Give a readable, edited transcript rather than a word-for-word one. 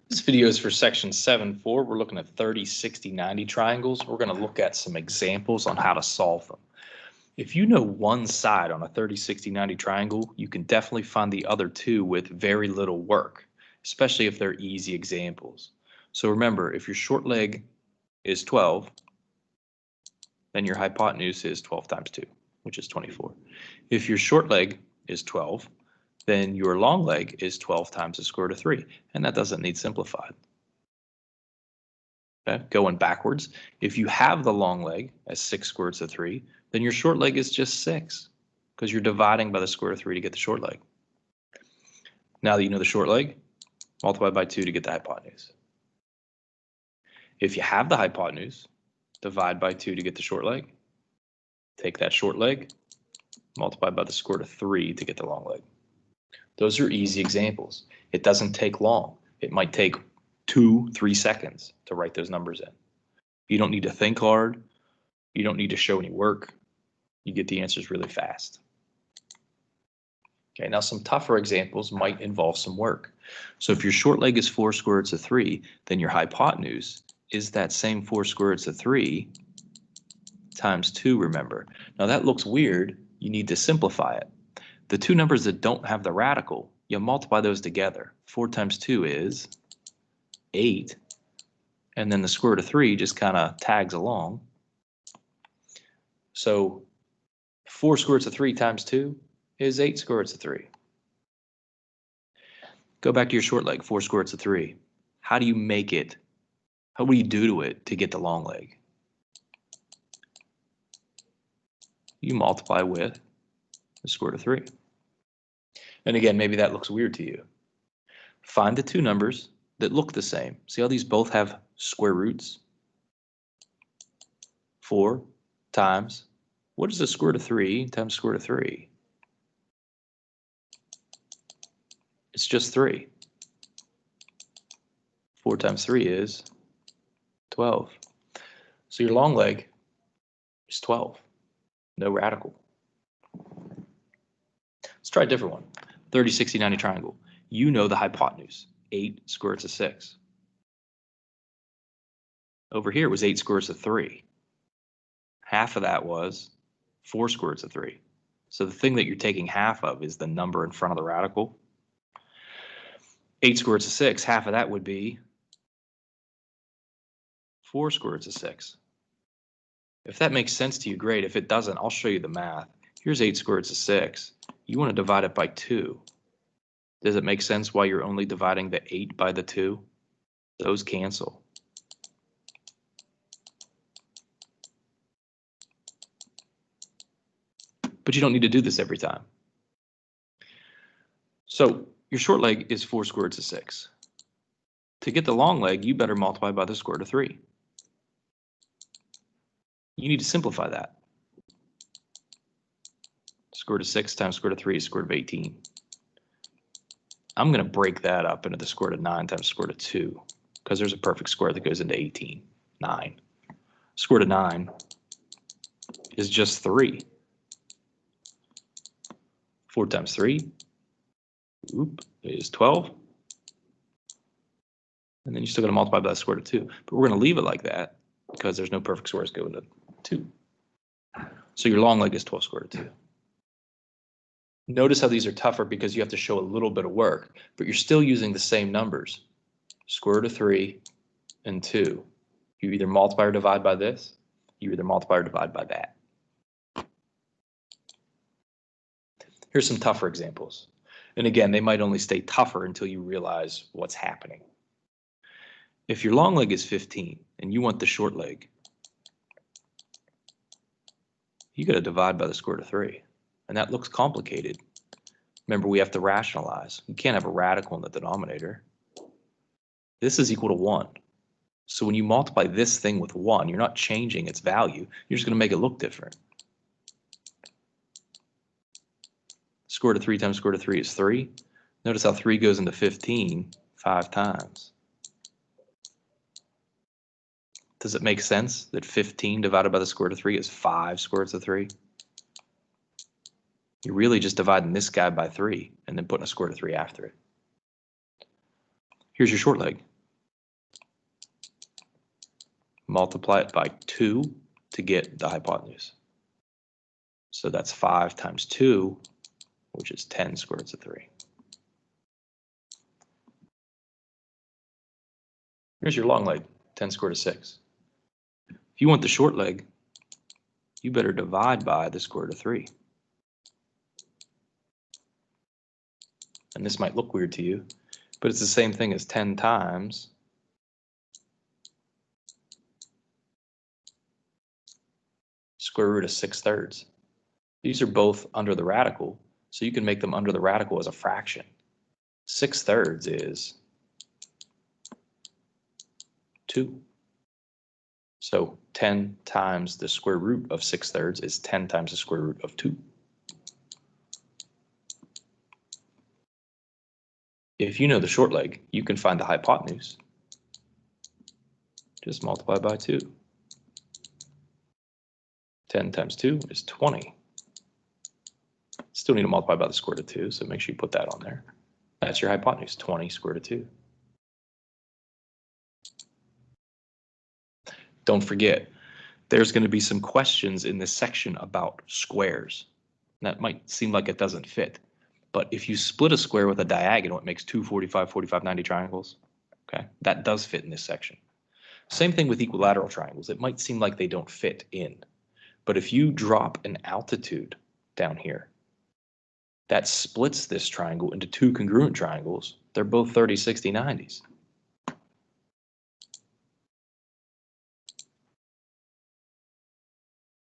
This video is for section 7.4. We're looking at 30, 60, 90 triangles. We're going to look at some examples on how to solve them. If you know one side on a 30, 60, 90 triangle, you can definitely find the other two with very little work, especially if they're easy examples. So remember, if your short leg is 12, then your hypotenuse is 12 times 2, which is 24. If your short leg is 12, then your long leg is 12 times the square root of 3, and that doesn't need simplified. Okay, going backwards, if you have the long leg as 6 square roots of 3, then your short leg is just 6, because you're dividing by the square root of 3 to get the short leg. Now that you know the short leg, multiply by 2 to get the hypotenuse. If you have the hypotenuse, divide by 2 to get the short leg. Take that short leg, multiply by the square root of 3 to get the long leg. Those are easy examples. It doesn't take long. It might take 2-3 seconds to write those numbers in. You don't need to think hard. You don't need to show any work. You get the answers really fast. Okay, now some tougher examples might involve some work. So if your short leg is 4 square roots of 3, then your hypotenuse is that same 4 square roots of 3 times 2, remember. Now that looks weird. You need to simplify it. The two numbers that don't have the radical, you multiply those together. 4 times 2 is 8. And then the square root of 3 just kind of tags along. So 4 square roots of 3 times 2 is 8 square roots of 3. Go back to your short leg, 4 square roots of 3. How do you make it? What do you do to it to get the long leg? You multiply with the square root of 3. And again, maybe that looks weird to you. Find the two numbers that look the same. See how these both have square roots? 4 times, what is the square root of 3 times square root of 3? It's just 3. 4 times 3 is 12. So your long leg is 12. No radical. Let's try a different one. 30, 60, 90 triangle. You know the hypotenuse, 8 square roots of 6. Over here was 8 square roots of 3. Half of that was 4 square roots of 3. So the thing that you're taking half of is the number in front of the radical. 8 square roots of 6, half of that would be 4 square roots of 6. If that makes sense to you, great. If it doesn't, I'll show you the math. Here's 8 square roots of 6. You want to divide it by 2. Does it make sense why you're only dividing the 8 by the 2? Those cancel. But you don't need to do this every time. So your short leg is 4 square roots of 6. To get the long leg, you better multiply by the square root of 3. You need to simplify that. Square root of 6 times square root of 3 is square root of 18. I'm going to break that up into the square root of 9 times square root of 2, because there's a perfect square that goes into 18. 9. Square root of 9 is just 3. 4 times 3 is 12. And then you're still going to multiply by the square root of 2. But we're going to leave it like that because there's no perfect squares going to 2. So your long leg is 12 square root of 2. Notice how these are tougher because you have to show a little bit of work, but you're still using the same numbers. Square root of 3 and 2. You either multiply or divide by this. You either multiply or divide by that. Here's some tougher examples. And again, they might only stay tougher until you realize what's happening. If your long leg is 15 and you want the short leg, you got to divide by the square root of 3. And that looks complicated. Remember, we have to rationalize. You can't have a radical in the denominator. This is equal to 1. So when you multiply this thing with 1, you're not changing its value. You're just going to make it look different. Square root of 3 times square root of 3 is 3. Notice how 3 goes into 15 5 times. Does it make sense that 15 divided by the square root of 3 is 5 square roots of 3? You're really just dividing this guy by 3 and then putting a square root of 3 after it. Here's your short leg. multiply it by 2 to get the hypotenuse. So that's 5 times 2, which is 10 square roots of 3. Here's your long leg, 10 square root of 6. If you want the short leg, you better divide by the square root of 3. And this might look weird to you, but it's the same thing as 10 times square root of 6/3. These are both under the radical, so you can make them under the radical as a fraction. 6/3 is 2. So 10 times the square root of 6/3 is 10 times the square root of 2. If you know the short leg, you can find the hypotenuse. Just multiply by 2. 10 times 2 is 20. Still need to multiply by the square root of 2, so make sure you put that on there. That's your hypotenuse, 20 square root of 2. Don't forget, there's going to be some questions in this section about squares. That might seem like it doesn't fit, but if you split a square with a diagonal, it makes two 45, 45, 90 triangles. Okay, that does fit in this section. Same thing with equilateral triangles. It might seem like they don't fit in, but if you drop an altitude down here, that splits this triangle into two congruent triangles. They're both 30, 60, 90s.